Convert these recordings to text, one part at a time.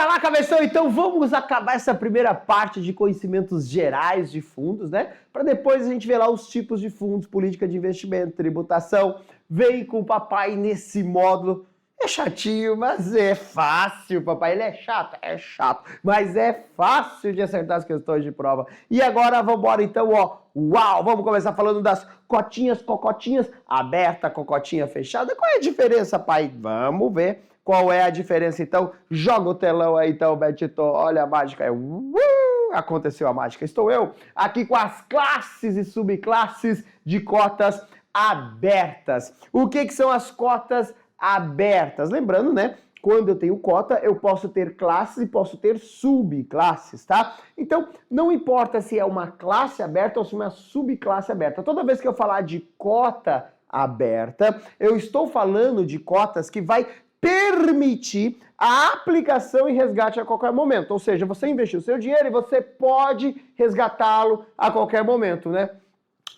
Bora lá, cabeção! Então vamos acabar essa primeira parte de conhecimentos gerais de fundos, né? Para depois a gente ver lá os tipos de fundos, política de investimento, tributação. Vem com o papai nesse módulo. É chatinho, mas é fácil, papai. Ele é chato, mas é fácil de acertar as questões de prova. E agora vamos embora então, ó. Uau! Vamos começar falando das cotinhas, cocotinhas, aberta, cocotinha fechada. Qual é a diferença, pai? Vamos ver. Qual é a diferença, então? Joga o telão aí, então, Betito. Olha a mágica. Aconteceu a mágica. Estou eu aqui com as classes e subclasses de cotas abertas. O que são as cotas abertas? Lembrando, né? Quando eu tenho cota, eu posso ter classes e posso ter subclasses, tá? Então, não importa se é uma classe aberta ou se é uma subclasse aberta. Toda vez que eu falar de cota aberta, eu estou falando de cotas que vai permitir a aplicação e resgate a qualquer momento. Ou seja, você investiu o seu dinheiro e você pode resgatá-lo a qualquer momento, né?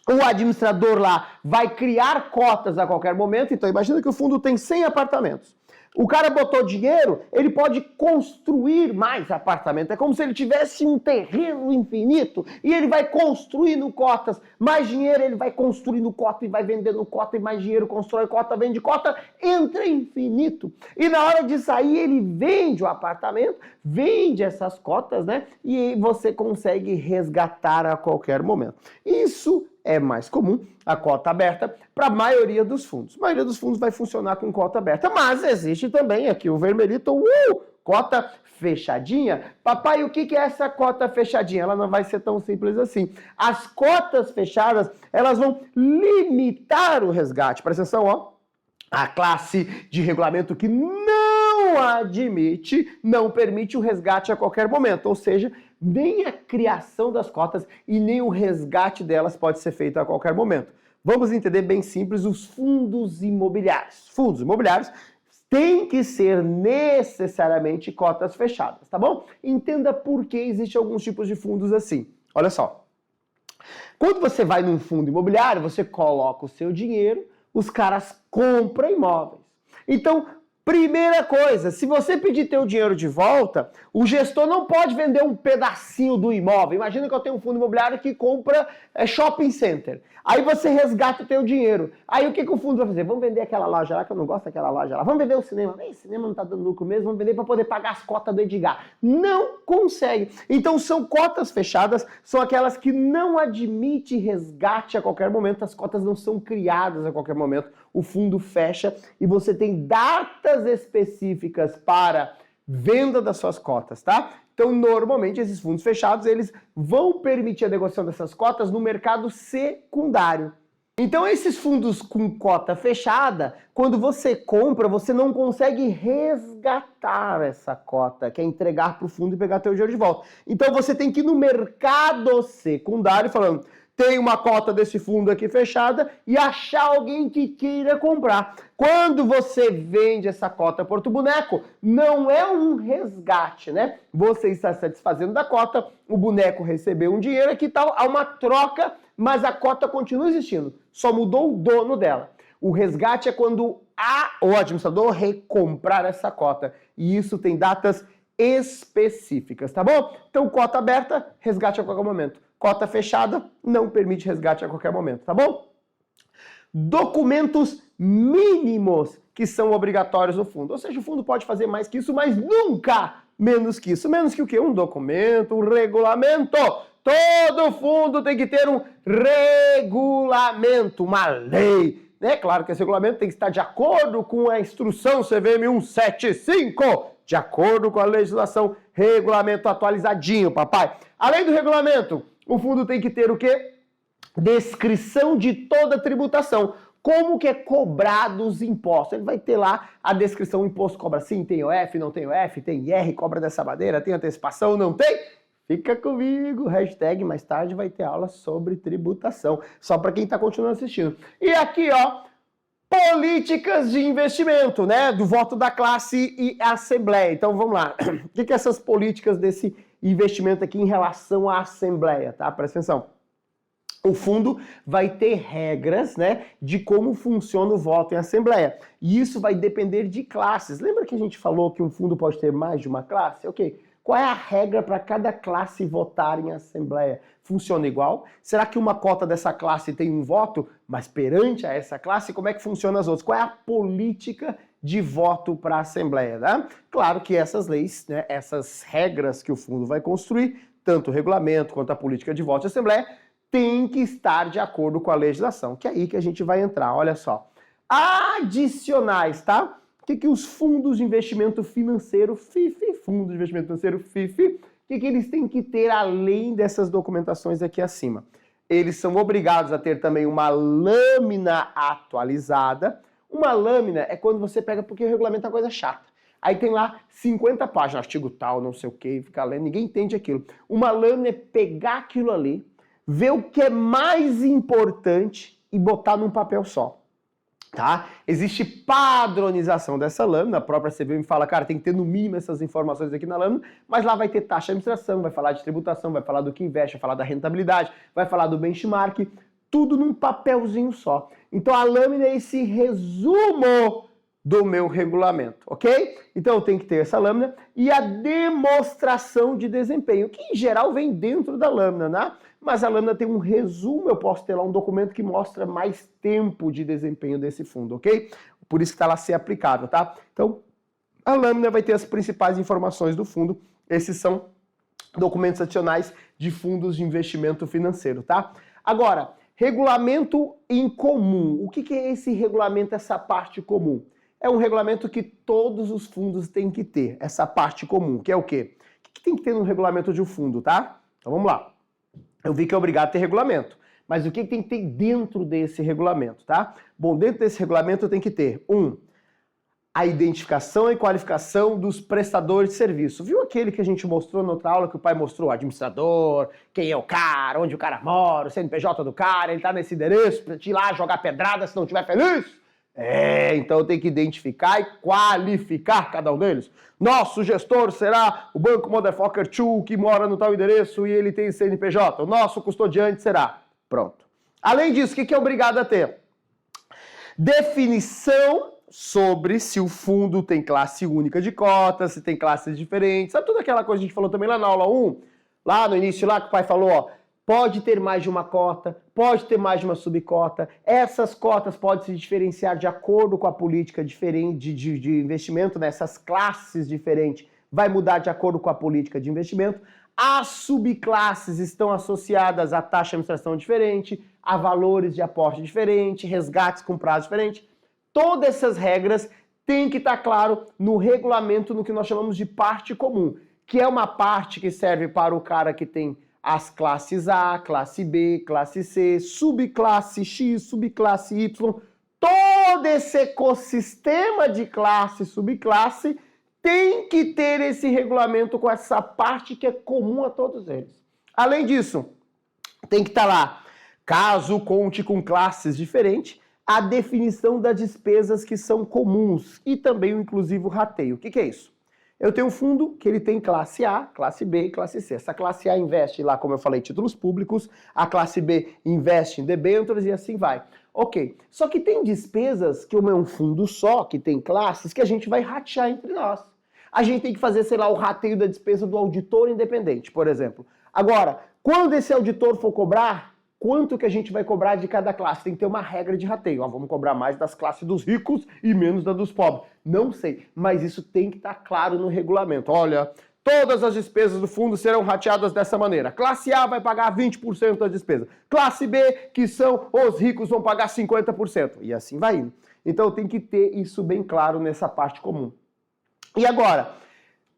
O administrador lá vai criar cotas a qualquer momento. Então, imagina que o fundo tem 100 apartamentos. O cara botou dinheiro, ele pode construir mais apartamentos. É como se ele tivesse um terreno infinito e ele vai construindo cotas. Mais dinheiro, ele vai construindo cota e vai vendendo cota e mais dinheiro, constrói cota, vende cota, entra infinito. E na hora de sair, ele vende o apartamento, vende essas cotas, né? E você consegue resgatar a qualquer momento. Isso é mais comum, a cota aberta, para a maioria dos fundos. A maioria dos fundos vai funcionar com cota aberta, mas existe também aqui o vermelhito, cota fechadinha. Papai, o que é essa cota fechadinha? Ela não vai ser tão simples assim. As cotas fechadas, elas vão limitar o resgate. Presta atenção, ó. A classe de regulamento que não admite, não permite o resgate a qualquer momento, ou seja, nem a criação das cotas e nem o resgate delas pode ser feito a qualquer momento. Vamos entender bem simples os fundos imobiliários. Fundos imobiliários têm que ser necessariamente cotas fechadas, tá bom? Entenda por que existem alguns tipos de fundos assim. Olha só. Quando você vai num fundo imobiliário, você coloca o seu dinheiro, os caras compram imóveis. Então, primeira coisa, se você pedir teu dinheiro de volta, o gestor não pode vender um pedacinho do imóvel. Imagina que eu tenho um fundo imobiliário que compra shopping center. Aí você resgata o teu dinheiro. Aí o que o fundo vai fazer? Vamos vender aquela loja lá, que eu não gosto daquela loja lá. Vamos vender o cinema. Esse cinema não tá dando lucro mesmo, vamos vender para poder pagar as cotas do Edgar. Não consegue. Então são cotas fechadas, são aquelas que não admitem resgate a qualquer momento. As cotas não são criadas a qualquer momento. O fundo fecha e você tem datas específicas para venda das suas cotas, tá? Então, normalmente, esses fundos fechados, eles vão permitir a negociação dessas cotas no mercado secundário. Então, esses fundos com cota fechada, quando você compra, você não consegue resgatar essa cota, que é entregar para o fundo e pegar teu dinheiro de volta. Então, você tem que ir no mercado secundário falando, tem uma cota desse fundo aqui fechada e achar alguém que queira comprar. Quando você vende essa cota por outro boneco, não é um resgate, né? Você está satisfazendo da cota, o boneco recebeu um dinheiro, aqui tal, há uma troca, mas a cota continua existindo. Só mudou o dono dela. O resgate é quando o administrador recomprar essa cota. E isso tem datas específicas, tá bom? Então, cota aberta, resgate a qualquer momento. Cota fechada, não permite resgate a qualquer momento, tá bom? Documentos mínimos que são obrigatórios no fundo. Ou seja, o fundo pode fazer mais que isso, mas nunca menos que isso. Menos que o quê? Um documento, um regulamento. Todo fundo tem que ter um regulamento, uma lei. É claro que esse regulamento tem que estar de acordo com a instrução CVM 175, de acordo com a legislação, regulamento atualizadinho, papai. Além do regulamento, o fundo tem que ter o quê? Descrição de toda a tributação. Como que é cobrado os impostos? Ele vai ter lá a descrição, o imposto cobra sim, tem OF, não tem OF, tem IR, cobra dessa maneira, tem antecipação, não tem? Fica comigo, hashtag mais tarde vai ter aula sobre tributação, só para quem está continuando assistindo. E aqui, ó, políticas de investimento, né, do voto da classe e assembleia. Então vamos lá, o que essas políticas desse investimento aqui em relação à assembleia, tá? Presta atenção. o fundo vai ter regras, né, de como funciona o voto em assembleia. E isso vai depender de classes. Lembra que a gente falou que um fundo pode ter mais de uma classe? Ok. Qual é a regra para cada classe votar em assembleia? Funciona igual? Será que uma cota dessa classe tem um voto, mas perante a essa classe, como é que funciona as outras? Qual é a política de voto para a assembleia, né? Claro que essas leis, né, essas regras que o fundo vai construir, tanto o regulamento quanto a política de voto de assembleia, tem que estar de acordo com a legislação, que é aí que a gente vai entrar, olha só. Adicionais, tá? O que os fundos de investimento financeiro, fundos de investimento financeiro, o que eles têm que ter além dessas documentações aqui acima? Eles são obrigados a ter também uma lâmina atualizada. Uma lâmina é quando você pega, porque o regulamento é uma coisa chata. Aí tem lá 50 páginas, artigo tal, não sei o que, fica lendo, ninguém entende aquilo. Uma lâmina é pegar aquilo ali, ver o que é mais importante e botar num papel só, tá? Existe padronização dessa lâmina, a própria CVM fala, cara, tem que ter no mínimo essas informações aqui na lâmina, mas lá vai ter taxa de administração, vai falar de tributação, vai falar do que investe, vai falar da rentabilidade, vai falar do benchmark, tudo num papelzinho só. Então a lâmina é esse resumo do meu regulamento, ok? Então eu tenho que ter essa lâmina e a demonstração de desempenho, que em geral vem dentro da lâmina, né? Mas a lâmina tem um resumo, eu posso ter lá um documento que mostra mais tempo de desempenho desse fundo, ok? Por isso que está lá ser aplicável, tá? Então, a lâmina vai ter as principais informações do fundo. Esses são documentos adicionais de fundos de investimento financeiro, tá? Agora, regulamento em comum. O que é esse regulamento, essa parte comum? É um regulamento que todos os fundos têm que ter, essa parte comum, que é o quê? O que tem que ter no regulamento de um fundo, tá? Então vamos lá. Eu vi que é obrigado a ter regulamento, mas o que tem que ter dentro desse regulamento, tá? Bom, dentro desse regulamento tem que ter, a identificação e qualificação dos prestadores de serviço. Viu aquele que a gente mostrou na outra aula, que o pai mostrou? O administrador, quem é o cara, onde o cara mora, o CNPJ do cara, ele tá nesse endereço pra te ir lá jogar pedrada se não estiver feliz? Então tem que identificar e qualificar cada um deles. Nosso gestor será o Banco Motherfucker 2, que mora no tal endereço e ele tem CNPJ. O nosso custodiante será. Pronto. Além disso, o que é obrigado a ter? Definição sobre se o fundo tem classe única de cotas, se tem classes diferentes. Sabe toda aquela coisa que a gente falou também lá na aula 1? Lá no início, lá que o pai falou, ó. Pode ter mais de uma cota, pode ter mais de uma subcota. Essas cotas podem se diferenciar de acordo com a política diferente de investimento, né? Essas classes diferentes vai mudar de acordo com a política de investimento. As subclasses estão associadas a taxa de administração diferente, a valores de aporte diferente, resgates com prazo diferente. Todas essas regras têm que estar claro no regulamento, no que nós chamamos de parte comum, que é uma parte que serve para o cara que tem as classes A, classe B, classe C, subclasse X, subclasse Y, todo esse ecossistema de classe e subclasse tem que ter esse regulamento com essa parte que é comum a todos eles. Além disso, tem que estar lá, caso conte com classes diferentes, a definição das despesas que são comuns e também o inclusivo rateio. O que é isso? Eu tenho um fundo que ele tem classe A, classe B e classe C. Essa classe A investe lá, como eu falei, títulos públicos, a classe B investe em debêntures e assim vai. Ok, só que tem despesas que é um fundo só, que tem classes, que a gente vai ratear entre nós. A gente tem que fazer, sei lá, o rateio da despesa do auditor independente, por exemplo. Agora, quando esse auditor for cobrar, quanto que a gente vai cobrar de cada classe? Tem que ter uma regra de rateio. Vamos cobrar mais das classes dos ricos e menos da dos pobres. Não sei, mas isso tem que estar claro no regulamento. Olha, todas as despesas do fundo serão rateadas dessa maneira. Classe A vai pagar 20% da despesa. Classe B, que são os ricos, vão pagar 50%. E assim vai indo. Então tem que ter isso bem claro nessa parte comum. E agora,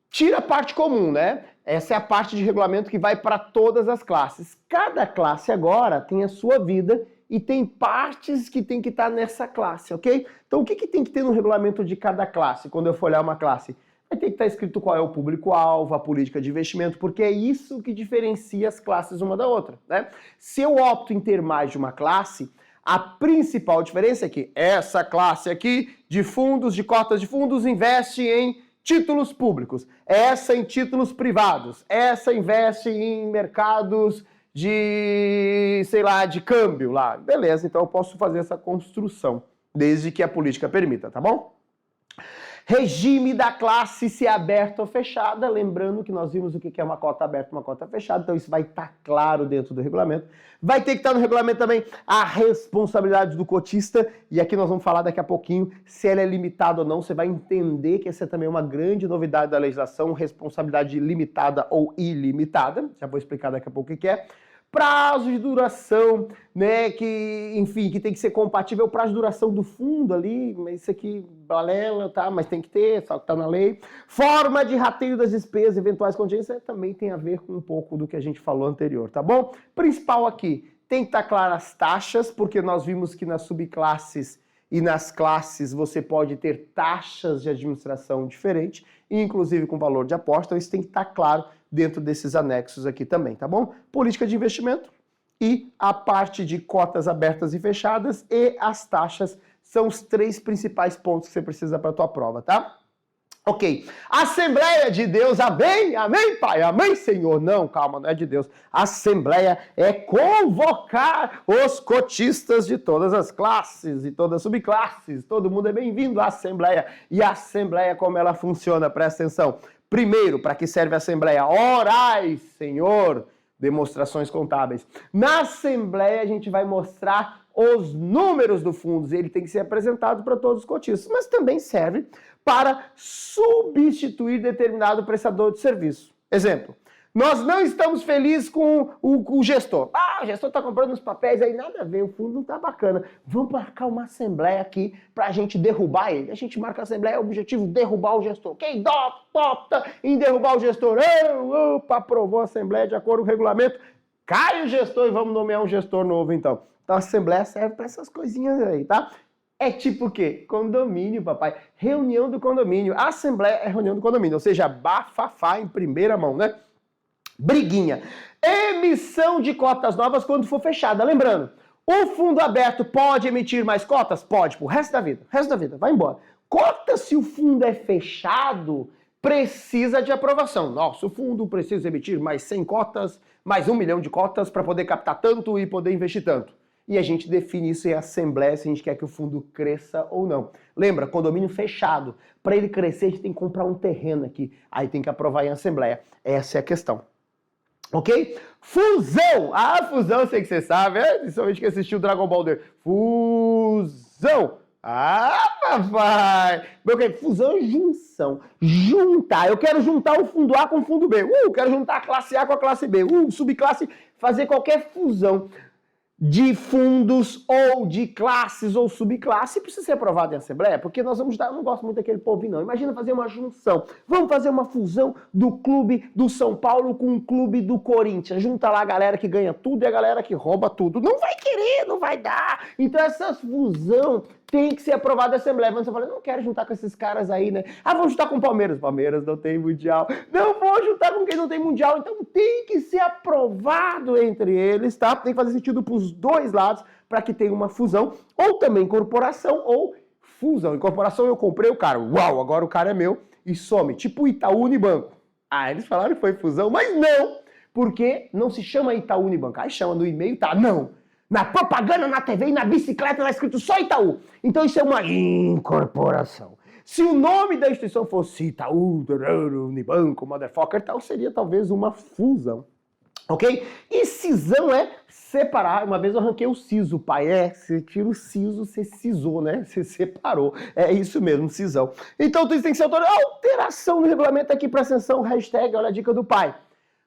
tira a parte comum, né? Essa é a parte de regulamento que vai para todas as classes. Cada classe agora tem a sua vida e tem partes que tem que estar nessa classe, ok? Então o que tem que ter no regulamento de cada classe, quando eu for olhar uma classe? Vai ter que estar escrito qual é o público-alvo, a política de investimento, porque é isso que diferencia as classes uma da outra, né? Se eu opto em ter mais de uma classe, a principal diferença é que essa classe aqui de fundos, de cotas de fundos, investe em títulos públicos, essa em títulos privados, essa investe em mercados de sei lá, de câmbio lá. Beleza, então eu posso fazer essa construção, desde que a política permita, tá bom? Regime da classe, se é aberta ou fechada, lembrando que nós vimos o que é uma cota aberta e uma cota fechada, então isso vai estar claro dentro do regulamento. Vai ter que estar no regulamento também a responsabilidade do cotista, e aqui nós vamos falar daqui a pouquinho se ela é limitada ou não, você vai entender que essa é também uma grande novidade da legislação, responsabilidade limitada ou ilimitada, já vou explicar daqui a pouco o que é. Prazo de duração, né, que, enfim, que tem que ser compatível ao prazo de duração do fundo ali, mas isso aqui, balela, tá, mas tem que ter, só que tá na lei. Forma de rateio das despesas, eventuais contingências, também tem a ver com um pouco do que a gente falou anterior, tá bom? Principal aqui, tem que estar claras as taxas, porque nós vimos que nas subclasses e nas classes você pode ter taxas de administração diferentes, inclusive com valor de aposta, então isso tem que estar claro dentro desses anexos aqui também, tá bom? Política de investimento e a parte de cotas abertas e fechadas e as taxas são os 3 principais pontos que você precisa para a tua prova, tá? Ok. Assembleia de Deus, amém? Amém, Pai? Amém, Senhor? Não, calma, não é de Deus. Assembleia é convocar os cotistas de todas as classes e todas as subclasses. Todo mundo é bem-vindo à Assembleia. E a Assembleia, como ela funciona? Presta atenção. Primeiro, para que serve a Assembleia? Orai, Senhor, demonstrações contábeis. Na Assembleia a gente vai mostrar os números do fundo, ele tem que ser apresentado para todos os cotistas, mas também serve para substituir determinado prestador de serviço. Exemplo, nós não estamos felizes com o gestor. Ah, o gestor está comprando uns papéis aí, nada a ver, o fundo não está bacana. Vamos marcar uma assembleia aqui para a gente derrubar ele. A gente marca a assembleia, é o objetivo, derrubar o gestor. Quem opta em derrubar o gestor? Opa, aprovou a assembleia de acordo com o regulamento. Cai o gestor e vamos nomear um gestor novo, então. Então a assembleia serve para essas coisinhas aí, tá? É tipo o quê? Condomínio, papai. Reunião do condomínio. A assembleia é reunião do condomínio, ou seja, bafafá em primeira mão, né? Briguinha. Emissão de cotas novas quando for fechada. Lembrando, o fundo aberto pode emitir mais cotas? Pode, pro resto da vida. Resto da vida, vai embora. Cota, se o fundo é fechado, precisa de aprovação. Nossa, o fundo precisa emitir mais 100 cotas, mais 1 milhão de cotas para poder captar tanto e poder investir tanto. E a gente define isso em assembleia se a gente quer que o fundo cresça ou não. Lembra, condomínio fechado. Para ele crescer, a gente tem que comprar um terreno aqui. Aí tem que aprovar em assembleia. Essa é a questão. Ok? Fusão! Ah, fusão, sei que você sabe, principalmente que assistiu o Dragon Ball Z. Fusão! Ah, papai! Fusão é junção. Juntar. Eu quero juntar o fundo A com o fundo B. Quero juntar a classe A com a classe B. Subclasse, fazer qualquer fusão de fundos ou de classes ou subclasse precisa ser aprovado em assembleia, porque nós vamos dar, eu não gosto muito daquele povo não, imagina fazer uma junção, vamos fazer uma fusão do clube do São Paulo com o clube do Corinthians, junta lá a galera que ganha tudo e a galera que rouba tudo, não vai querer, não vai dar, então essa fusão tem que ser aprovada na Assembleia. Você fala, não quero juntar com esses caras aí, né? Ah, vamos juntar com o Palmeiras. Palmeiras não tem Mundial. Não vou juntar com quem não tem Mundial. Então tem que ser aprovado entre eles, tá? Tem que fazer sentido para os dois lados para que tenha uma fusão. Ou também incorporação ou fusão. Incorporação eu comprei o cara. Uau, agora o cara é meu. E some. Tipo Itaú Unibanco. Ah, eles falaram que foi fusão, mas não. Porque não se chama Itaú Unibanco. Aí chama no e-mail, tá? Não. Na propaganda, na TV e na bicicleta lá escrito só Itaú. Então isso é uma incorporação. Se o nome da instituição fosse Itaú, Unibanco, Motherfucker, tal, seria talvez uma fusão. Ok? E cisão é separar. Uma vez eu arranquei o siso, pai. Você tira o siso, você cisou, né? Você separou. É isso mesmo, cisão. Então tudo isso tem que ser alteração no regulamento aqui para ascensão, hashtag, olha a dica do pai.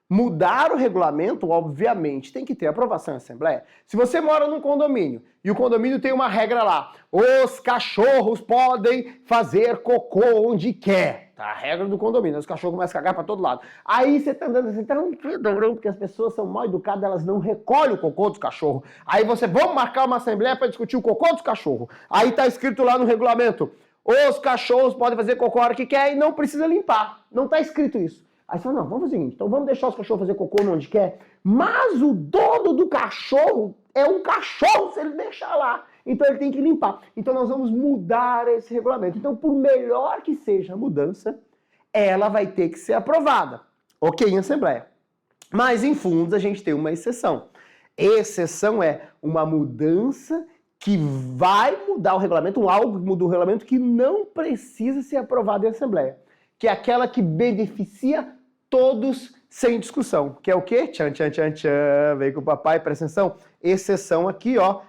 Mudar o regulamento, obviamente, tem que ter aprovação em assembleia. Se você mora num condomínio e o condomínio tem uma regra lá, os cachorros podem fazer cocô onde quer. Tá, a regra do condomínio, os cachorros começam a cagar pra todo lado. Aí você tá andando assim, tá um fedorão, porque as pessoas são mal educadas, elas não recolhem o cocô dos cachorros. Aí você, vamos marcar uma assembleia para discutir o cocô dos cachorros. Aí tá escrito lá no regulamento, os cachorros podem fazer cocô a hora que quer e não precisa limpar. Não tá escrito isso. Aí você fala, não, vamos fazer o seguinte, então vamos deixar os cachorros fazer cocô onde quer, mas o dono do cachorro é um cachorro se ele deixar lá, então ele tem que limpar. Então nós vamos mudar esse regulamento. Então, por melhor que seja a mudança, ela vai ter que ser aprovada, ok, em assembleia. Mas em fundos a gente tem uma exceção. Exceção é uma mudança que vai mudar o regulamento, algo que muda o regulamento que não precisa ser aprovado em Assembleia, que é aquela que beneficia todos sem discussão. Que é o quê? Tchan, tchan, tchan, tchan. Vem com o papai, presta atenção. Exceção aqui, ó.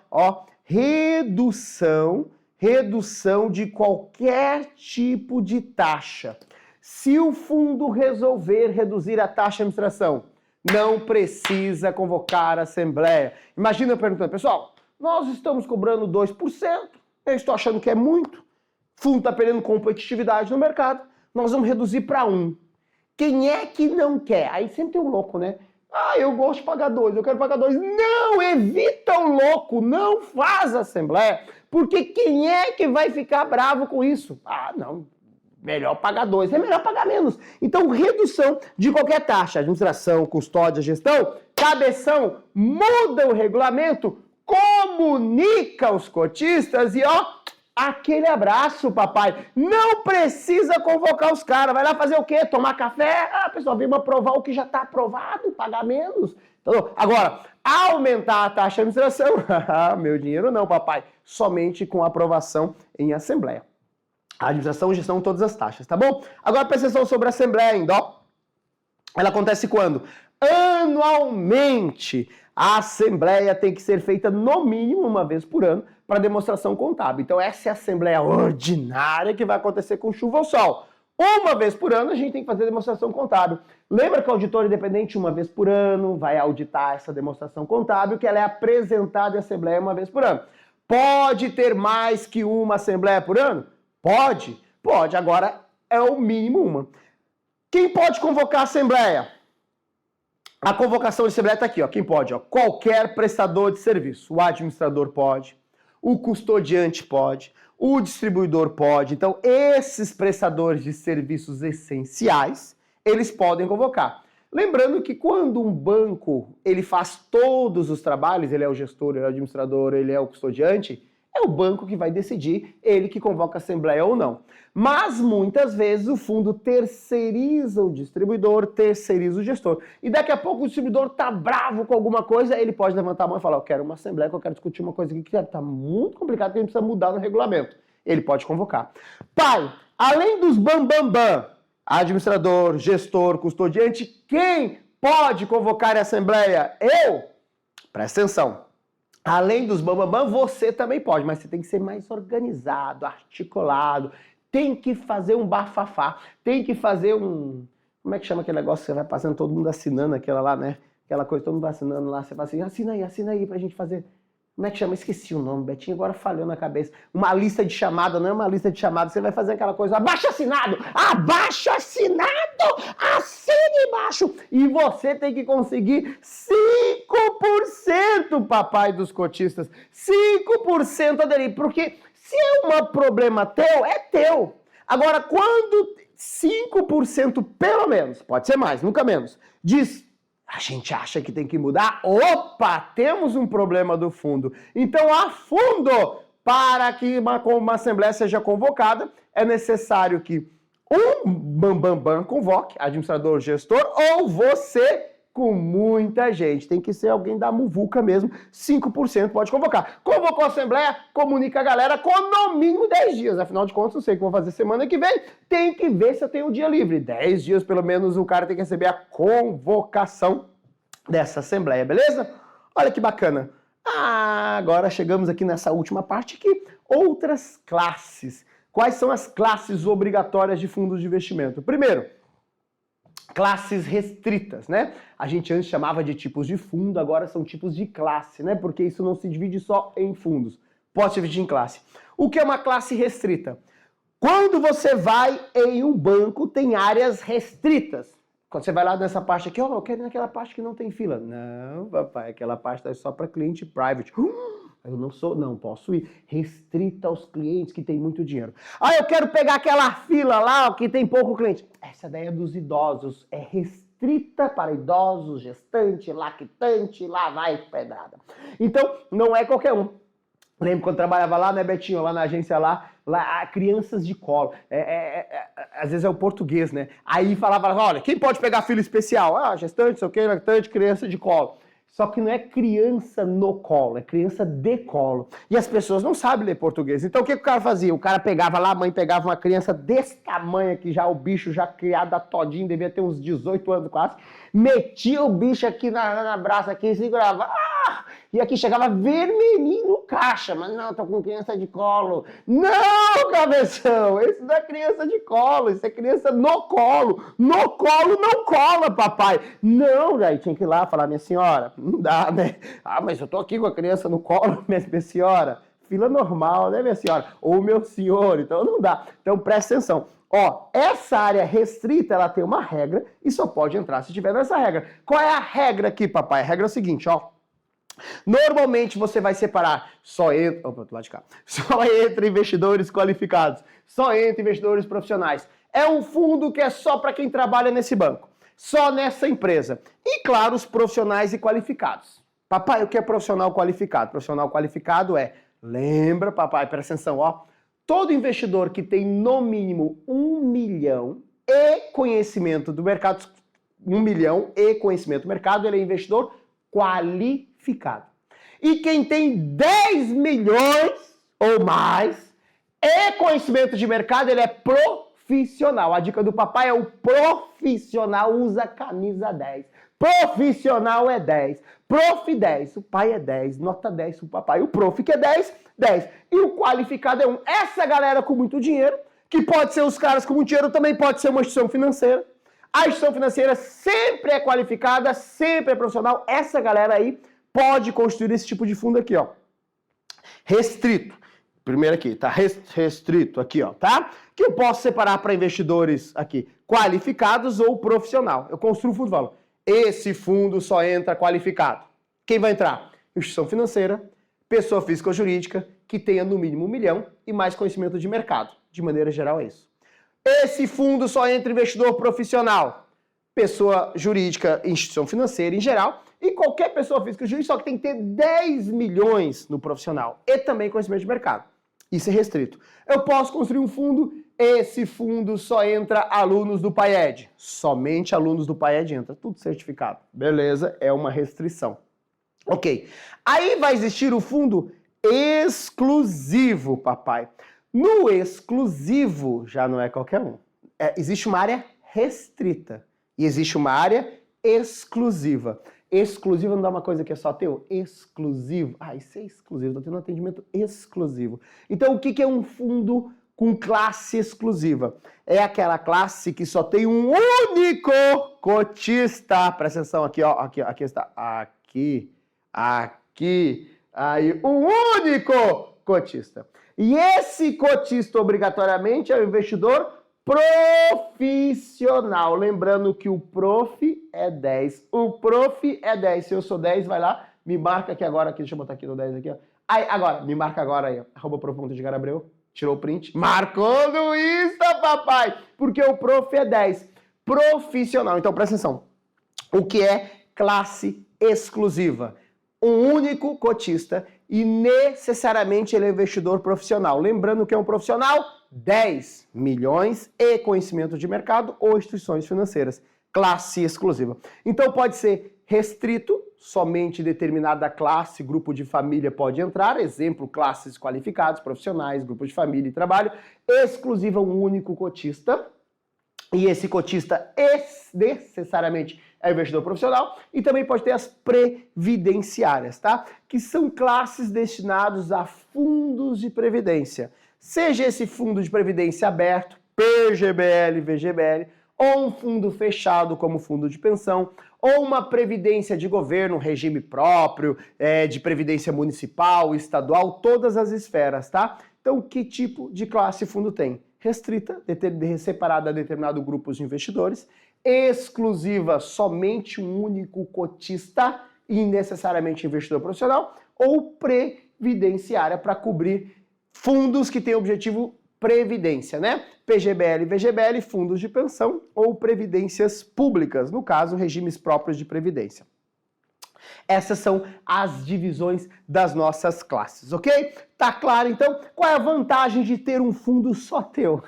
Redução de qualquer tipo de taxa. Se o fundo resolver reduzir a taxa de administração, não precisa convocar a Assembleia. Imagina eu perguntando, pessoal, nós estamos cobrando 2%, eu estou achando que é muito, o fundo está perdendo competitividade no mercado, nós vamos reduzir para 1%. Quem é que não quer? Aí sempre tem um louco, né? Ah, eu gosto de pagar 2%, eu quero pagar 2%. Não, evita o louco, não faz a Assembleia, porque quem é que vai ficar bravo com isso? Ah, não, melhor pagar 2%, é melhor pagar menos. Então, redução de qualquer taxa, administração, custódia, gestão, cabeção, muda o regulamento, comunica os cotistas e aquele abraço, papai. Não precisa convocar os caras. Vai lá fazer o quê? Tomar café? Ah, pessoal, vamos aprovar o que já está aprovado, pagar menos. Então, agora, aumentar a taxa de administração? Meu dinheiro não, papai. Somente com aprovação em Assembleia. A administração e gestão de todas as taxas, tá bom? Agora, presta atenção sobre a Assembleia ainda, Ela acontece quando? Anualmente. A Assembleia tem que ser feita no mínimo uma vez por ano para demonstração contábil. Então essa é a Assembleia ordinária que vai acontecer com chuva ou sol. Uma vez por ano a gente tem que fazer demonstração contábil. Lembra que o auditor independente uma vez por ano vai auditar essa demonstração contábil, que ela é apresentada em Assembleia uma vez por ano. Pode ter mais que uma Assembleia por ano? Pode. Pode. Agora é o mínimo uma. Quem pode convocar a Assembleia? A convocação de Assembleia está aqui, Quem pode? Qualquer prestador de serviço. O administrador pode, o custodiante pode, o distribuidor pode. Então, esses prestadores de serviços essenciais, eles podem convocar. Lembrando que quando um banco ele faz todos os trabalhos, ele é o gestor, ele é o administrador, ele é o custodiante, é o banco que vai decidir, ele que convoca a Assembleia ou não. Mas, muitas vezes, o fundo terceiriza o distribuidor, terceiriza o gestor. E daqui a pouco o distribuidor tá bravo com alguma coisa, ele pode levantar a mão e falar, eu quero uma Assembleia, que eu quero discutir uma coisa aqui que tá muito complicado, que a gente precisa mudar no regulamento. Ele pode convocar. Pai, além dos bambambam, administrador, gestor, custodiante, quem pode convocar a Assembleia? Eu? Presta atenção. Além dos bambambam, você também pode, mas você tem que ser mais organizado, articulado, tem que fazer um bafafá, tem que fazer um... Como é que chama aquele negócio que você vai passando, todo mundo assinando aquela lá, né? Aquela coisa, todo mundo assinando lá, você fala assim, assina aí pra gente fazer... Como é que chama? Esqueci o nome, Betinho, agora falhou na cabeça. Uma lista de chamada, não é uma lista de chamada, você vai fazer aquela coisa, abaixo assinado, assine embaixo. E você tem que conseguir 5%, papai dos cotistas, 5% aderir, porque se é um problema teu, é teu. Agora, quando 5% pelo menos, pode ser mais, nunca menos, diz... A gente acha que tem que mudar? Opa, temos um problema do fundo. Então, a fundo, para que uma Assembleia seja convocada, é necessário que um bambambam convoque, administrador, gestor, ou você com muita gente. Tem que ser alguém da muvuca mesmo, 5% pode convocar. Convocou a Assembleia, comunica a galera com no mínimo 10 dias. Afinal de contas, não sei o que vou fazer semana que vem, tem que ver se eu tenho um dia livre. 10 dias, pelo menos, o cara tem que receber a convocação dessa Assembleia, beleza? Olha que bacana. Agora chegamos aqui nessa última parte aqui. Outras classes. Quais são as classes obrigatórias de fundos de investimento? Primeiro, classes restritas, né? A gente antes chamava de tipos de fundo, agora são tipos de classe, né? Porque isso não se divide só em fundos, pode se dividir em classe. O que é uma classe restrita? Quando você vai em um banco, tem áreas restritas. Quando você vai lá nessa parte aqui, eu quero ir naquela parte que não tem fila. Não, papai, aquela parte é só para cliente private. Eu não posso ir. Restrita aos clientes que têm muito dinheiro. Eu quero pegar aquela fila lá que tem pouco cliente. Essa daí é dos idosos. É restrita para idosos, gestante, lactante, lá vai pedrada. Então, não é qualquer um. Lembro quando trabalhava lá, né, Betinho, lá na agência lá crianças de colo. Às vezes é o português, né? Aí falava, olha, quem pode pegar fila especial? Gestante, sei o que, lactante, criança de colo. Só que não é criança no colo, é criança de colo. E as pessoas não sabem ler português. Então o que o cara fazia? O cara pegava lá, a mãe pegava uma criança desse tamanho aqui, já o bicho já criado todinho, devia ter uns 18 anos quase, metia o bicho aqui na braça aqui e segurava. E aqui chegava vermelhinho no caixa, mas não, tô com criança de colo. Não, cabeção, esse não é criança de colo, isso é criança no colo. No colo não cola, papai. Não, daí tinha que ir lá falar, minha senhora, não dá, né? Ah, mas eu tô aqui com a criança no colo, minha senhora. Fila normal, né, minha senhora? Ou meu senhor, então não dá. Então presta atenção. Ó, essa área restrita, ela tem uma regra e só pode entrar se tiver nessa regra. Qual é a regra aqui, papai? A regra é a seguinte, ó. Normalmente você vai separar só entre investidores qualificados, só entre investidores profissionais. É um fundo que é só para quem trabalha nesse banco, só nessa empresa. E claro, os profissionais e qualificados. Papai, o que é profissional qualificado? Profissional qualificado lembra, papai, presta atenção, ó. Todo investidor que tem no mínimo 1 milhão e conhecimento do mercado, 1 milhão e conhecimento do mercado, ele é investidor qualificado. E quem tem 10 milhões ou mais e conhecimento de mercado, ele é profissional. A dica do papai é o profissional usa camisa 10. Profissional é 10. Prof 10. O pai é 10. Nota 10 pro papai. O prof que é 10, 10. E o qualificado é 1. Essa galera com muito dinheiro, que pode ser os caras com muito dinheiro, também pode ser uma instituição financeira. A instituição financeira sempre é qualificada, sempre é profissional. Essa galera aí pode construir esse tipo de fundo aqui, ó. Restrito. Primeiro aqui, tá? Restrito aqui, ó, tá? Que eu posso separar para investidores aqui, qualificados ou profissional. Eu construo o fundo e falo, esse fundo só entra qualificado. Quem vai entrar? Instituição financeira, pessoa física ou jurídica, que tenha no mínimo 1 milhão e mais conhecimento de mercado. De maneira geral é isso. Esse fundo só entra investidor profissional, pessoa jurídica, instituição financeira em geral, e qualquer pessoa física ou jurídica, só que tem que ter 10 milhões no profissional e também conhecimento de mercado. Isso é restrito. Eu posso construir um fundo, esse fundo só entra alunos do PAED. Somente alunos do PAED entra, tudo certificado. Beleza, é uma restrição. Ok. Aí vai existir o fundo exclusivo, papai. No exclusivo, já não é qualquer um. Existe uma área restrita e existe uma área exclusiva. Exclusivo não dá uma coisa que é só teu? Exclusivo. Ah, isso é exclusivo, estou tendo um atendimento exclusivo. Então, o que é um fundo com classe exclusiva? É aquela classe que só tem um único cotista. Presta atenção aqui, ó. Aqui está. Aqui. Aí, um único cotista. E esse cotista, obrigatoriamente, é o investidor profissional. Lembrando que o prof é 10. O prof é 10. Se eu sou 10, vai lá, me marca aqui agora. Deixa eu botar aqui no 10 aqui, ó. Aí, agora, me marca agora aí, ó. @prof.edgarabreu. Tirou o print. Marcou no Insta, papai! Porque o prof é 10. Profissional. Então, presta atenção. O que é classe exclusiva? Um único cotista e necessariamente ele é investidor profissional. Lembrando que é um profissional, 10 milhões e conhecimento de mercado ou instituições financeiras. Classe exclusiva. Então pode ser restrito, somente determinada classe, grupo de família pode entrar, exemplo, classes qualificados, profissionais, grupo de família e trabalho. Exclusiva, um único cotista. E esse cotista necessariamente é investidor profissional e também pode ter as previdenciárias, tá? Que são classes destinadas a fundos de previdência. Seja esse fundo de previdência aberto, PGBL, VGBL, ou um fundo fechado como fundo de pensão, ou uma previdência de governo, regime próprio, de previdência municipal, estadual, todas as esferas, tá? Então, que tipo de classe fundo tem? Restrita, separada a determinado grupo de investidores, exclusiva, somente um único cotista e necessariamente investidor profissional, ou previdenciária para cobrir fundos que têm objetivo previdência, né? PGBL, VGBL, fundos de pensão ou previdências públicas, no caso, regimes próprios de previdência. Essas são as divisões das nossas classes, ok? Tá claro, então? Qual é a vantagem de ter um fundo só teu?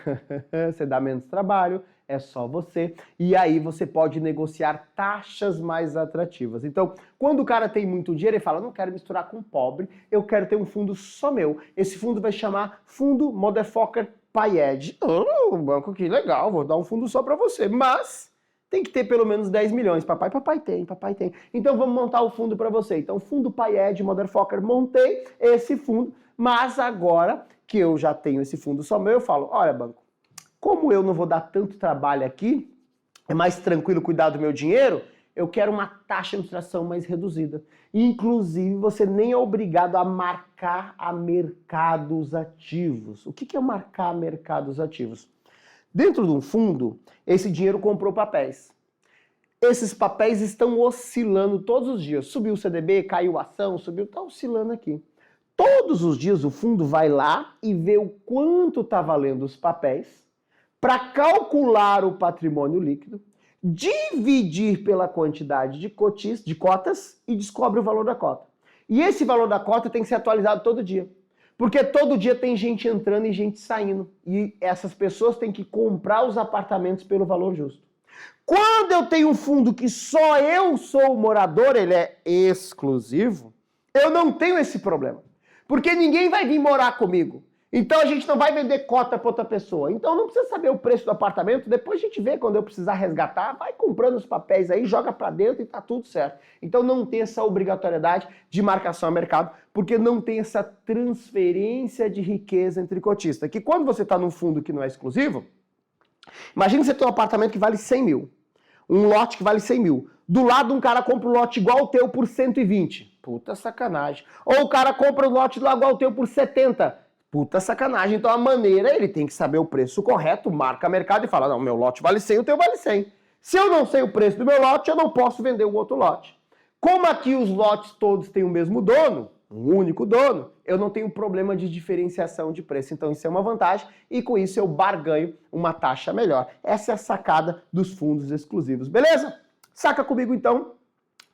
Você dá menos trabalho, é só você. E aí você pode negociar taxas mais atrativas. Então, quando o cara tem muito dinheiro, ele fala, não quero misturar com pobre, eu quero ter um fundo só meu. Esse fundo vai chamar Fundo Motherfucker Payed. Oh, banco, que legal, vou dar um fundo só para você. Mas tem que ter pelo menos 10 milhões. Papai tem, papai tem. Então vamos montar o fundo para você. Então, Fundo Payed, Motherfucker, montei esse fundo, mas agora que eu já tenho esse fundo só meu, eu falo, olha, banco, como eu não vou dar tanto trabalho aqui, é mais tranquilo cuidar do meu dinheiro, eu quero uma taxa de administração mais reduzida. Inclusive, você nem é obrigado a marcar a mercados ativos. O que é marcar mercados ativos? Dentro de um fundo, esse dinheiro comprou papéis. Esses papéis estão oscilando todos os dias. Subiu o CDB, caiu a ação, subiu, está oscilando aqui. Todos os dias o fundo vai lá e vê o quanto está valendo os papéis para calcular o patrimônio líquido, dividir pela quantidade de cotas e descobre o valor da cota. E esse valor da cota tem que ser atualizado todo dia. Porque todo dia tem gente entrando e gente saindo. E essas pessoas têm que comprar os apartamentos pelo valor justo. Quando eu tenho um fundo que só eu sou o morador, ele é exclusivo, eu não tenho esse problema. Porque ninguém vai vir morar comigo. Então a gente não vai vender cota para outra pessoa. Então não precisa saber o preço do apartamento, depois a gente vê quando eu precisar resgatar, vai comprando os papéis aí, joga para dentro e tá tudo certo. Então não tem essa obrigatoriedade de marcação a mercado, porque não tem essa transferência de riqueza entre cotistas. Que quando você está num fundo que não é exclusivo, imagina que você tem um apartamento que vale 100 mil, um lote que vale 100 mil. Do lado um cara compra um lote igual ao teu por 120. Puta sacanagem. Ou o cara compra um lote igual ao teu por 70. Puta sacanagem. Então a maneira, ele tem que saber o preço correto, marca mercado e fala, não, meu lote vale 100, o teu vale 100. Se eu não sei o preço do meu lote, eu não posso vender o outro lote. Como aqui os lotes todos têm o mesmo dono, um único dono, eu não tenho problema de diferenciação de preço. Então isso é uma vantagem e com isso eu barganho uma taxa melhor. Essa é a sacada dos fundos exclusivos. Beleza? Saca comigo então.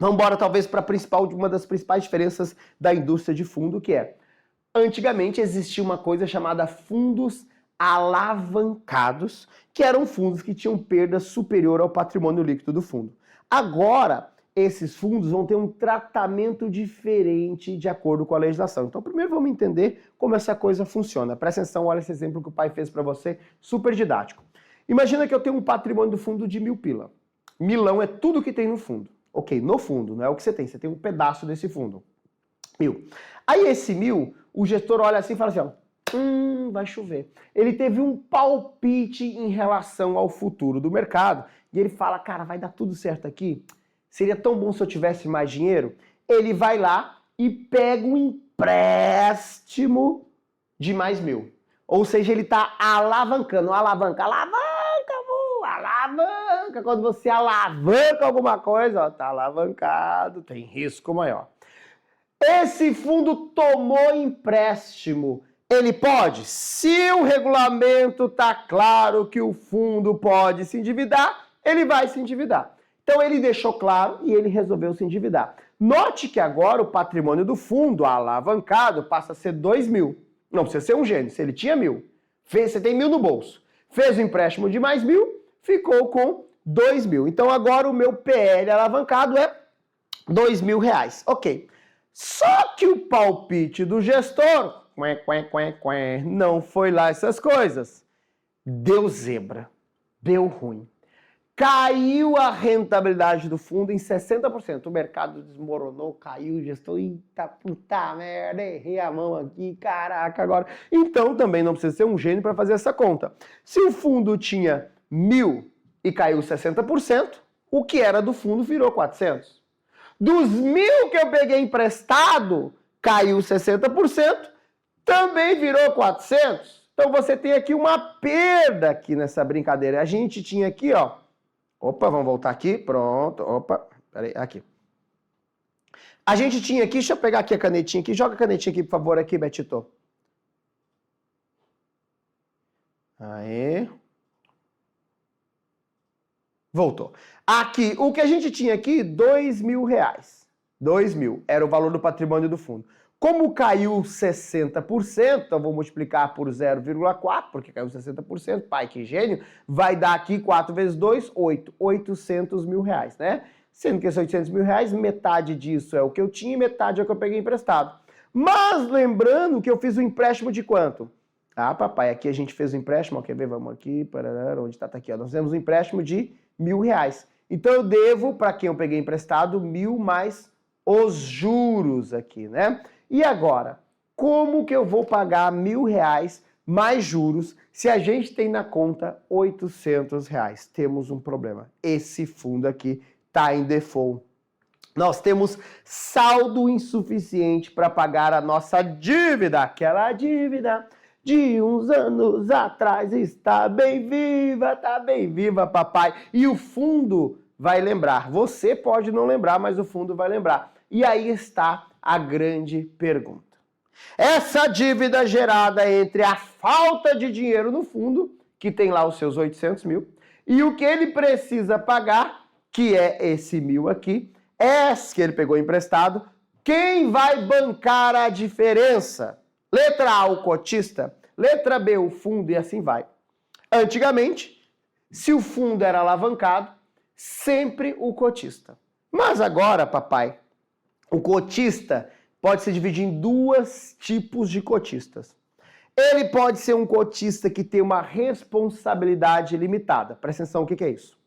Vamos embora talvez para uma das principais diferenças da indústria de fundo, que é, antigamente existia uma coisa chamada fundos alavancados, que eram fundos que tinham perda superior ao patrimônio líquido do fundo. Agora, esses fundos vão ter um tratamento diferente de acordo com a legislação. Então, primeiro vamos entender como essa coisa funciona. Presta atenção, olha esse exemplo que o pai fez para você, super didático. Imagina que eu tenho um patrimônio do fundo de 1.000 pila. Milão é tudo que tem no fundo. Ok, no fundo, não é o que você tem um pedaço desse fundo. 1.000. Aí esse 1.000, o gestor olha assim e fala assim, ó, vai chover. Ele teve um palpite em relação ao futuro do mercado e ele fala, cara, vai dar tudo certo aqui? Seria tão bom se eu tivesse mais dinheiro. Ele vai lá e pega um empréstimo de mais 1.000. Ou seja, ele está alavancando. Alavanca. Quando você alavanca alguma coisa, está alavancado, tem risco maior. Esse fundo tomou empréstimo. Ele pode? Se o regulamento está claro que o fundo pode se endividar, ele vai se endividar. Então ele deixou claro e ele resolveu se endividar. Note que agora o patrimônio do fundo alavancado passa a ser 2.000. Não precisa ser um gênio, se ele tinha 1.000. Você tem 1.000 no bolso. Fez o empréstimo de mais 1.000, ficou com 2.000. Então agora o meu PL alavancado é R$2.000. Ok. Só que o palpite do gestor não foi lá essas coisas. Deu zebra. Deu ruim. Caiu a rentabilidade do fundo em 60%. O mercado desmoronou, caiu, o gestor, eita puta merda, errei a mão aqui, caraca, agora. Então também não precisa ser um gênio para fazer essa conta. Se o fundo tinha 1.000 e caiu 60%, o que era do fundo virou 400. Dos 1.000 que eu peguei emprestado, caiu 60%, também virou 400. Então você tem aqui uma perda aqui nessa brincadeira. A gente tinha aqui, ó. Opa, vamos voltar aqui. Pronto. Opa, peraí, aqui. A gente tinha aqui, deixa eu pegar aqui a canetinha aqui. Joga a canetinha aqui, por favor, aqui, Betito. Aê. Voltou. Aqui, o que a gente tinha aqui, R$2.000. 2.000 era o valor do patrimônio do fundo. Como caiu 60%, então vou multiplicar por 0,4, porque caiu 60%, pai, que gênio, vai dar aqui 4 vezes 2, 8, 800 mil reais, né? Sendo que esses 800 mil reais, metade disso é o que eu tinha e metade é o que eu peguei emprestado. Mas lembrando que eu fiz o empréstimo de quanto? Ah, papai, aqui a gente fez o empréstimo, ó, quer ver? Vamos aqui, onde está? Tá aqui, ó. Nós fizemos um empréstimo de R$ 1.000. Então eu devo, para quem eu peguei emprestado, 1.000 mais os juros aqui, né? E agora, como que eu vou pagar R$ 1.000 mais juros se a gente tem na conta R$ 800? Temos um problema. Esse fundo aqui está em default. Nós temos saldo insuficiente para pagar a nossa dívida. Aquela dívida de uns anos atrás está bem viva, papai. E o fundo vai lembrar. Você pode não lembrar, mas o fundo vai lembrar. E aí está a grande pergunta. Essa dívida gerada entre a falta de dinheiro no fundo, que tem lá os seus 800 mil, e o que ele precisa pagar, que é esse 1.000 aqui, esse que ele pegou emprestado, quem vai bancar a diferença? Letra A, o cotista. Letra B, o fundo, e assim vai. Antigamente, se o fundo era alavancado, sempre o cotista. Mas agora, papai, o cotista pode se dividir em 2 tipos de cotistas. Ele pode ser um cotista que tem uma responsabilidade limitada. Presta atenção, o que é isso?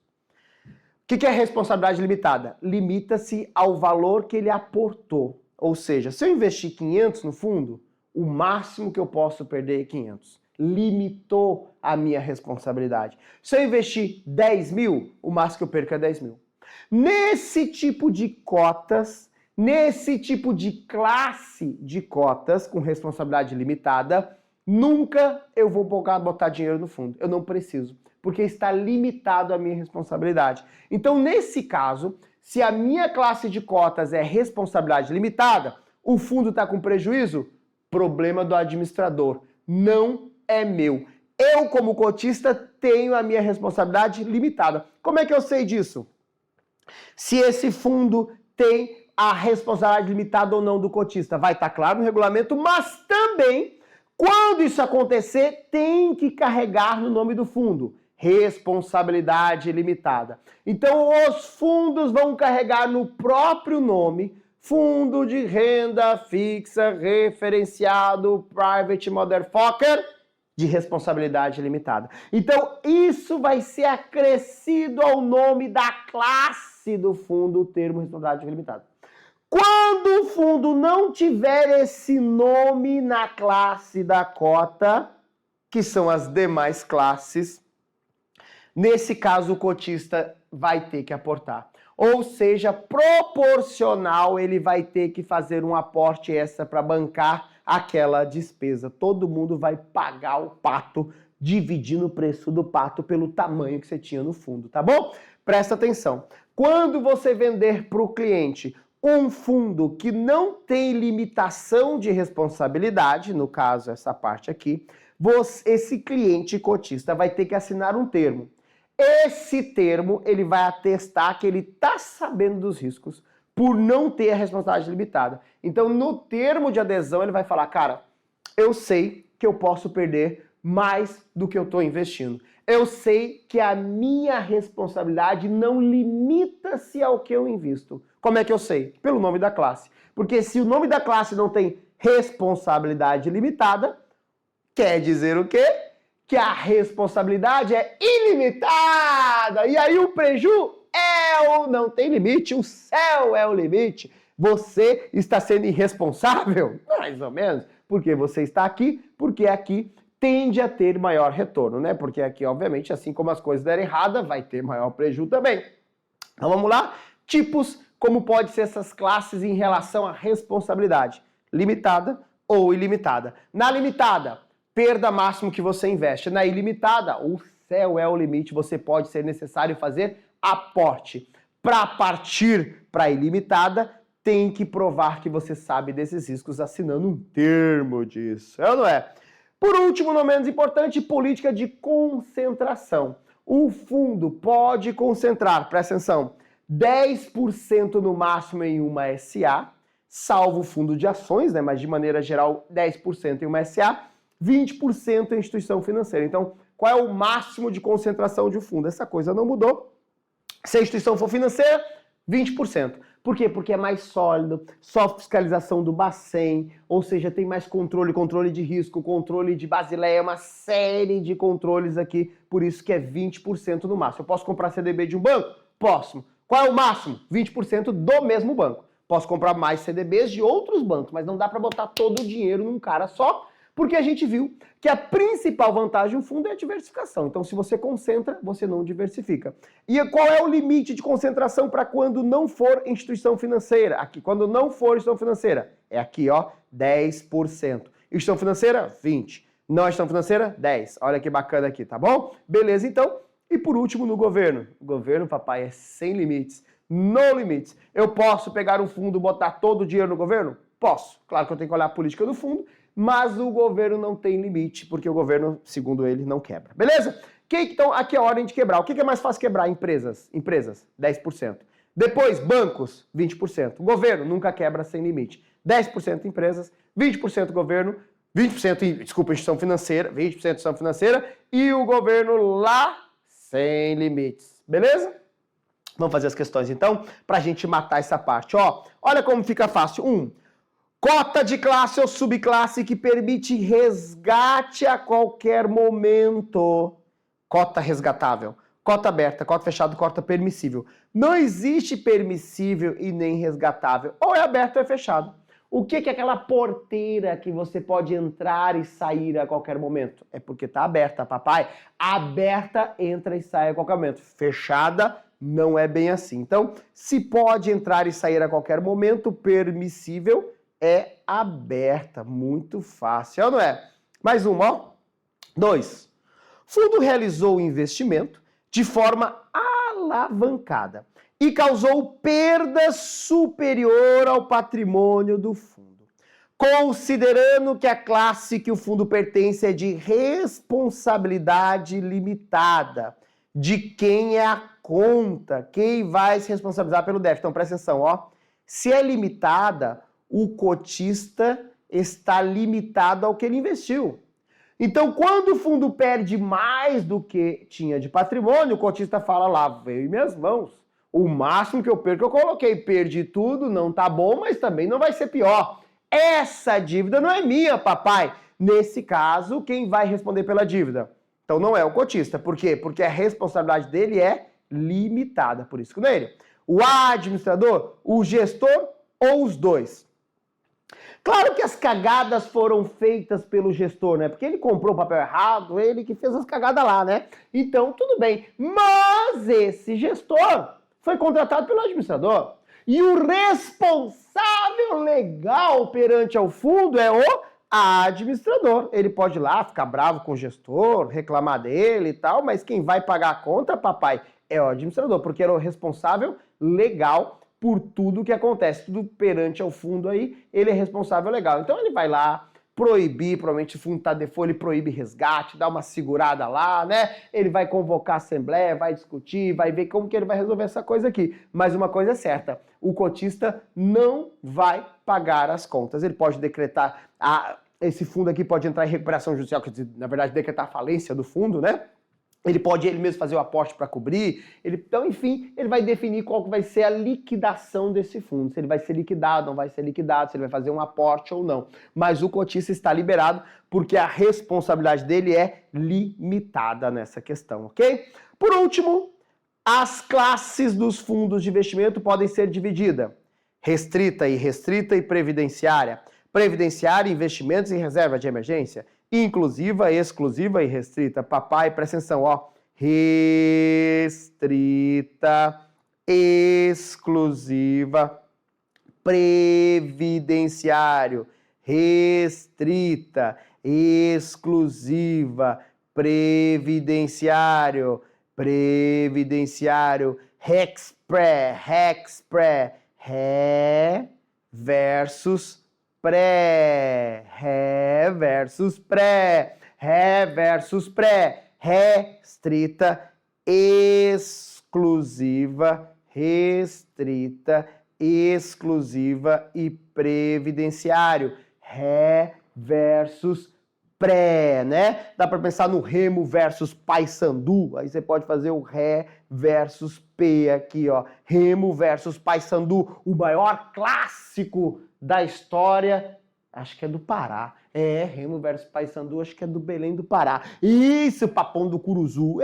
O que é responsabilidade limitada? Limita-se ao valor que ele aportou. Ou seja, se eu investir 500 no fundo, o máximo que eu posso perder é 500. Limitou a minha responsabilidade. Se eu investir 10 mil, o máximo que eu perco é 10 mil. Nesse tipo de cotas, nesse tipo de classe de cotas com responsabilidade limitada, nunca eu vou botar dinheiro no fundo. Eu não preciso, porque está limitado a minha responsabilidade. Então, nesse caso, se a minha classe de cotas é responsabilidade limitada, o fundo está com prejuízo? Problema do administrador. Não é meu. Eu, como cotista, tenho a minha responsabilidade limitada. Como é que eu sei disso? Se esse fundo tem a responsabilidade limitada ou não do cotista. Vai estar claro no regulamento, mas também, quando isso acontecer, tem que carregar no nome do fundo. Responsabilidade limitada. Então, os fundos vão carregar no próprio nome Fundo de Renda Fixa Referenciado Private Motherfucker de responsabilidade limitada. Então, isso vai ser acrescido ao nome da classe do fundo, o termo responsabilidade limitada. Quando o fundo não tiver esse nome na classe da cota, que são as demais classes, nesse caso o cotista vai ter que aportar. Ou seja, proporcional, ele vai ter que fazer um aporte extra para bancar aquela despesa. Todo mundo vai pagar o pato, dividindo o preço do pato pelo tamanho que você tinha no fundo, tá bom? Presta atenção. Quando você vender para o cliente um fundo que não tem limitação de responsabilidade, no caso essa parte aqui, esse cliente cotista vai ter que assinar um termo. Esse termo, ele vai atestar que ele está sabendo dos riscos por não ter a responsabilidade limitada. Então, no termo de adesão, ele vai falar, cara, eu sei que eu posso perder mais do que eu estou investindo. Eu sei que a minha responsabilidade não limita-se ao que eu invisto. Como é que eu sei? Pelo nome da classe. Porque se o nome da classe não tem responsabilidade limitada, quer dizer o quê? Que a responsabilidade é ilimitada. E aí o preju não tem limite, o céu é o limite. Você está sendo irresponsável? Mais ou menos. Porque você está aqui, porque aqui tende a ter maior retorno, né? Porque aqui, obviamente, assim como as coisas derem errada, vai ter maior preju também. Então vamos lá? Tipos, como pode ser essas classes em relação à responsabilidade. Limitada ou ilimitada. Na limitada, perda máximo que você investe. Na ilimitada, o céu é o limite, você pode ser necessário fazer aporte. Para partir para a ilimitada, tem que provar que você sabe desses riscos assinando um termo disso, é ou não é? Por último, não menos importante, política de concentração. O fundo pode concentrar, presta atenção, 10% no máximo em uma SA, salvo fundo de ações, né? Mas de maneira geral 10% em uma SA, 20% em instituição financeira. Então, qual é o máximo de concentração de um fundo? Essa coisa não mudou. Se a instituição for financeira, 20%. Por quê? Porque é mais sólido, sofre fiscalização do Bacen, ou seja, tem mais controle de risco, controle de Basileia, uma série de controles aqui, por isso que é 20% no máximo. Eu posso comprar CDB de um banco? Posso. Qual é o máximo? 20% do mesmo banco. Posso comprar mais CDBs de outros bancos, mas não dá para botar todo o dinheiro num cara só, porque a gente viu que a principal vantagem de um fundo é a diversificação. Então, se você concentra, você não diversifica. E qual é o limite de concentração para quando não for instituição financeira? Aqui, quando não for instituição financeira, é aqui, ó, 10%. Instituição financeira, 20%. Não instituição financeira, 10%. Olha que bacana aqui, tá bom? Beleza, então. E por último, no governo. O governo, papai, é sem limites. No limites. Eu posso pegar um fundo e botar todo o dinheiro no governo? Posso. Claro que eu tenho que olhar a política do fundo, mas o governo não tem limite, porque o governo, segundo ele, não quebra. Beleza? Então, aqui é a ordem de quebrar. O que é mais fácil quebrar? Empresas. Empresas, 10%. Depois, bancos, 20%. O governo nunca quebra sem limite. 10% empresas, 20% governo, 20%, desculpa, instituição financeira, 20% instituição financeira, e o governo lá, sem limites. Beleza? Vamos fazer as questões, então, para a gente matar essa parte. Ó, olha como fica fácil. Cota de classe ou subclasse que permite resgate a qualquer momento. Cota resgatável. Cota aberta, cota fechada, cota permissível. Não existe permissível e nem resgatável. Ou é aberto ou é fechado. O que é aquela porteira que você pode entrar e sair a qualquer momento? É porque está aberta, papai. Aberta, entra e sai a qualquer momento. Fechada, não é bem assim. Então, se pode entrar e sair a qualquer momento, permissível, é aberta. Muito fácil, não é? Mais uma, ó. 2. Fundo realizou o investimento de forma alavancada e causou perda superior ao patrimônio do fundo. Considerando que a classe que o fundo pertence é de responsabilidade limitada, de quem é a conta, quem vai se responsabilizar pelo déficit. Então, presta atenção, ó. Se é limitada, o cotista está limitado ao que ele investiu. Então, quando o fundo perde mais do que tinha de patrimônio, o cotista fala lá, veio em minhas mãos. O máximo que eu perco, eu coloquei. Perdi tudo, não tá bom, mas também não vai ser pior. Essa dívida não é minha, papai. Nesse caso, quem vai responder pela dívida? Então, não é o cotista. Por quê? Porque a responsabilidade dele é limitada. Por isso que não é ele. O administrador, o gestor ou os dois? Claro que as cagadas foram feitas pelo gestor, né? Porque ele comprou o papel errado, ele que fez as cagadas lá, né? Então, tudo bem. Mas esse gestor foi contratado pelo administrador. E o responsável legal perante ao fundo é o administrador. Ele pode ir lá, ficar bravo com o gestor, reclamar dele e tal, mas quem vai pagar a conta, papai, é o administrador, porque era o responsável legal por tudo que acontece, tudo perante ao fundo aí, ele é responsável legal. Então ele vai lá proibir, provavelmente o fundo está default, ele proíbe resgate, dá uma segurada lá, né? Ele vai convocar a assembleia, vai discutir, vai ver como que ele vai resolver essa coisa aqui. Mas uma coisa é certa, o cotista não vai pagar as contas. Ele pode decretar, esse fundo aqui pode entrar em recuperação judicial, quer dizer, na verdade, decretar a falência do fundo, né? Ele pode ele mesmo fazer o aporte para cobrir. Então, enfim, ele vai definir qual que vai ser a liquidação desse fundo. Se ele vai ser liquidado, não vai ser liquidado, se ele vai fazer um aporte ou não. Mas o cotista está liberado porque a responsabilidade dele é limitada nessa questão, ok? Por último, as classes dos fundos de investimento podem ser divididas. Restrita, irrestrita e previdenciária. Previdenciária, investimentos e reserva de emergência. Inclusiva, exclusiva e restrita. Papai, presta atenção, ó. Restrita, exclusiva, previdenciário. Restrita, exclusiva, previdenciário. Previdenciário. Rexpre, ré versus pré, ré versus pré, ré versus pré, restrita, exclusiva, restrita, exclusiva e previdenciário. Ré versus pré, né? Dá para pensar no Remo versus Paysandu, aí você pode fazer o Ré versus P aqui, ó. Remo versus Paysandu, o maior clássico da história, acho que é do Pará. Remo versus Paysandu, acho que é do Belém do Pará. Isso, Papão do Curuzu.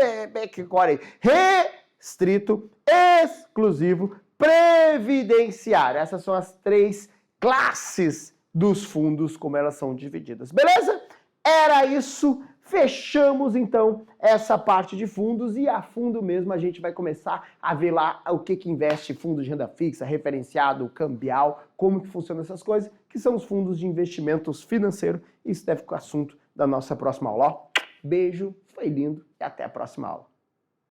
Que agora aí. Restrito, exclusivo, previdenciário. Essas são as 3 classes dos fundos, como elas são divididas. Beleza? Era isso. Fechamos, então, essa parte de fundos e a fundo mesmo a gente vai começar a ver lá o que investe fundo de renda fixa, referenciado, cambial, como que funcionam essas coisas, que são os fundos de investimentos financeiros. Isso deve ficar assunto da nossa próxima aula. Beijo, foi lindo e até a próxima aula.